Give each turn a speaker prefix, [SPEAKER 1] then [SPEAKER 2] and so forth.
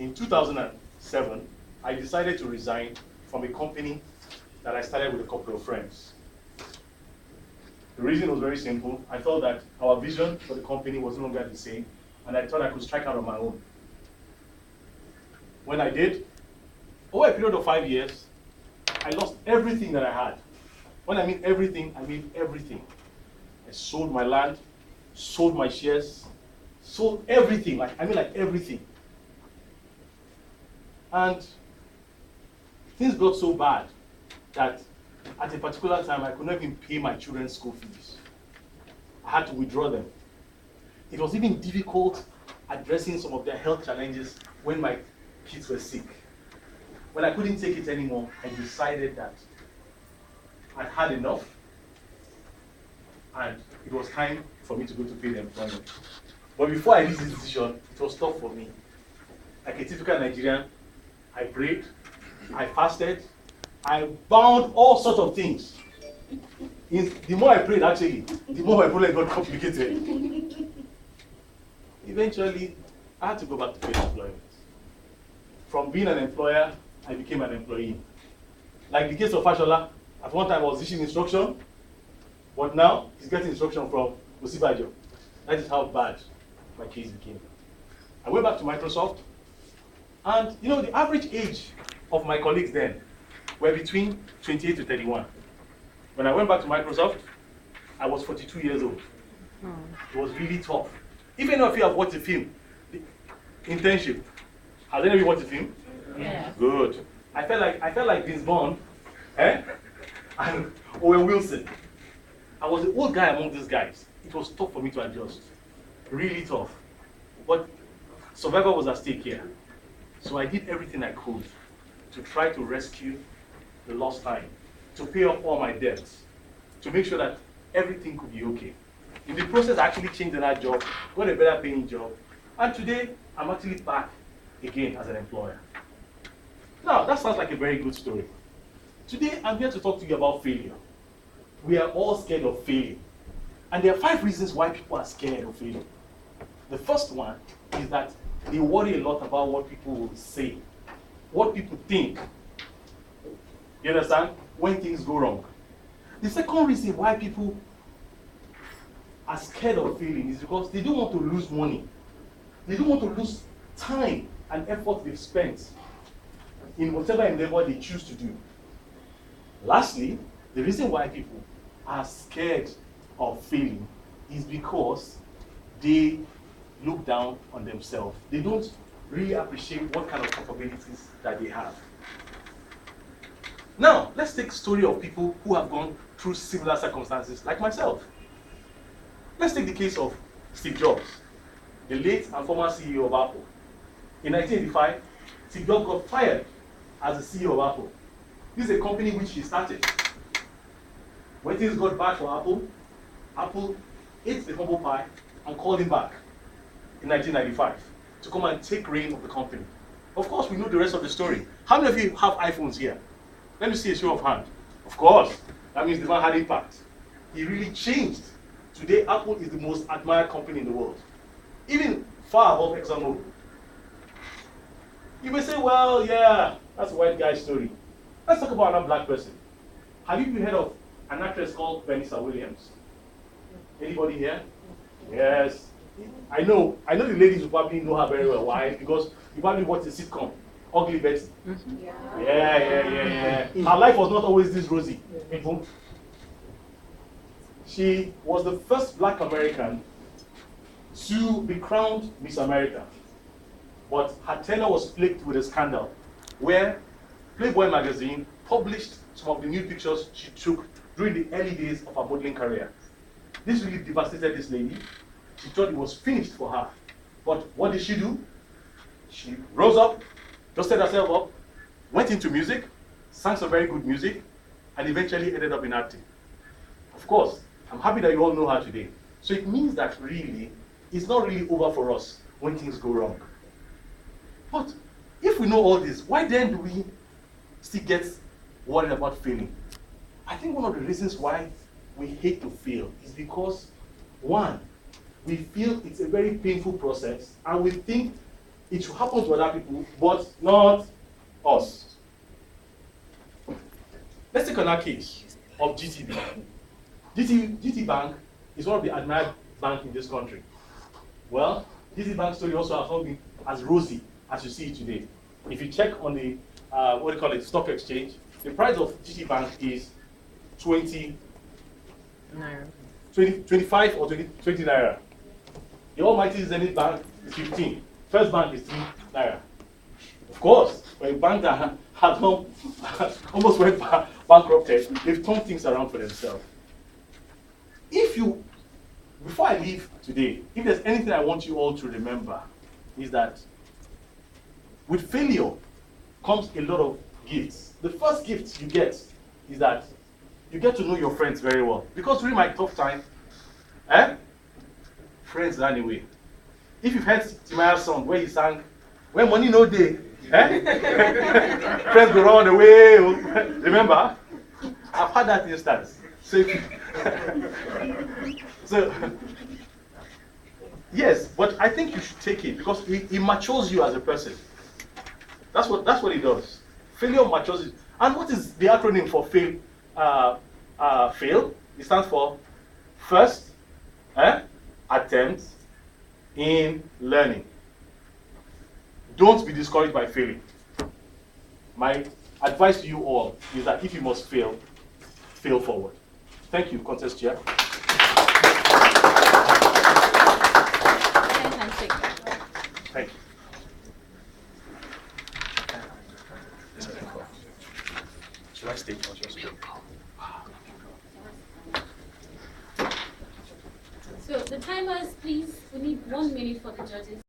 [SPEAKER 1] in 2007, I decided to resign from a company that I started with a couple of friends. The reason was very simple. I felt that our vision for the company was no longer the same, and I thought I could strike out on my own. When I did, over a period of 5 years, I lost everything that I had. When I mean everything, I mean everything. I sold my land, sold my shares, sold everything, like everything. And things got so bad that at a particular time, I could not even pay my children's school fees. I had to withdraw them. It was even difficult addressing some of their health challenges when my kids were sick. When I couldn't take it anymore, I decided that I'd had enough, and it was time for me to go to paid employment. But before I did this decision, it was tough for me. Like a typical Nigerian, I prayed, I fasted, I bound all sorts of things. The more I prayed, actually, the more my problem got complicated. Eventually, I had to go back to paid employment. From being an employer, I became an employee. Like the case of Fashola, at one time I was issuing instruction, but now he's getting instruction from Osibajo. That is how bad my case became. I went back to Microsoft, and the average age of my colleagues then were between 28 to 31. When I went back to Microsoft, I was 42 years old. It was really tough. If any of you have watched the film, the Internship, has any of you watched the film?
[SPEAKER 2] Yeah.
[SPEAKER 1] Good. I felt like Vince Vaughn, and Owen Wilson. I was the old guy among these guys. It was tough for me to adjust. Really tough. But survival was at stake here. So I did everything I could to try to rescue the lost time, to pay off all my debts, to make sure that everything could be okay. In the process, I actually changed that job, got a better paying job, and today I'm actually back again as an employer. Now, that sounds like a very good story. Today, I'm here to talk to you about failure. We are all scared of failing. And there are 5 reasons why people are scared of failing. The first one is that they worry a lot about what people will say, what people think. You understand? When things go wrong. The second reason why people are scared of failing is because they don't want to lose money. They don't want to lose time and effort they've spent in whatever endeavor they choose to do. Lastly, the reason why people are scared of failing is because they look down on themselves. They don't really appreciate what kind of capabilities that they have. Now, let's take a story of people who have gone through similar circumstances, like myself. Let's take the case of Steve Jobs, the late and former CEO of Apple. In 1985, Steve Jobs got fired as the CEO of Apple. This is a company which he started. When things got bad for Apple, Apple ate the humble pie and called him back in 1995 to come and take reign of the company. Of course, we know the rest of the story. How many of you have iPhones here? Let me see a show of hand. Of course, that means the man had impact. He really changed. Today, Apple is the most admired company in the world, even far above ExxonMobil. You may say, well, yeah, that's a white guy story. Let's talk about another black person. Have you heard of an actress called Vanessa Williams? Anybody here? Yes. I know the ladies will probably know her very well. Why? Because you probably watched the sitcom, Ugly Betty. Yeah. Her life was not always this rosy. She was the first black American to be crowned Miss America. But her tenure was plagued with a scandal where Playboy magazine published some of the nude pictures she took during the early days of her modeling career. This really devastated this lady. She thought it was finished for her. But what did she do? She rose up, dusted herself up, went into music, sang some very good music, and eventually ended up in acting. Of course, I'm happy that you all know her today. So it means that really, it's not really over for us when things go wrong. But if we know all this, why then do we still get worried about failing? I think one of the reasons why we hate to fail is because, one, we feel it's a very painful process, and we think it should happen to other people, but not us. Let's take another case of GTB. GT Bank is one of the admired banks in this country. Well, GT Bank story also has not been as rosy as you see it today. If you check on the stock exchange, the price of GT Bank is 20 naira. 25 or 20 naira. The almighty Zenith Bank is 15. First Bank is 3 naira. Of course, for a bank that has almost went bankrupted, they've turned things around for themselves. Before I leave today, if there's anything I want you all to remember, is that with failure comes a lot of gifts. The first gift you get is that you get to know your friends very well. Because during my tough time, friends ran away. If you've heard Timaya's song where he sang, "When money no day," friends go run away. Remember? I've had that instance. So yes, but I think you should take it because it matures you as a person. That's what it does. Failure matures you. And what is the acronym for fail? Fail. It stands for first attempt in learning. Don't be discouraged by failing. My advice to you all is that if you must fail, fail forward. Thank you, contest chair. Thank you. Should I stay or just go?
[SPEAKER 2] So the timers, please, we need 1 minute for the judges.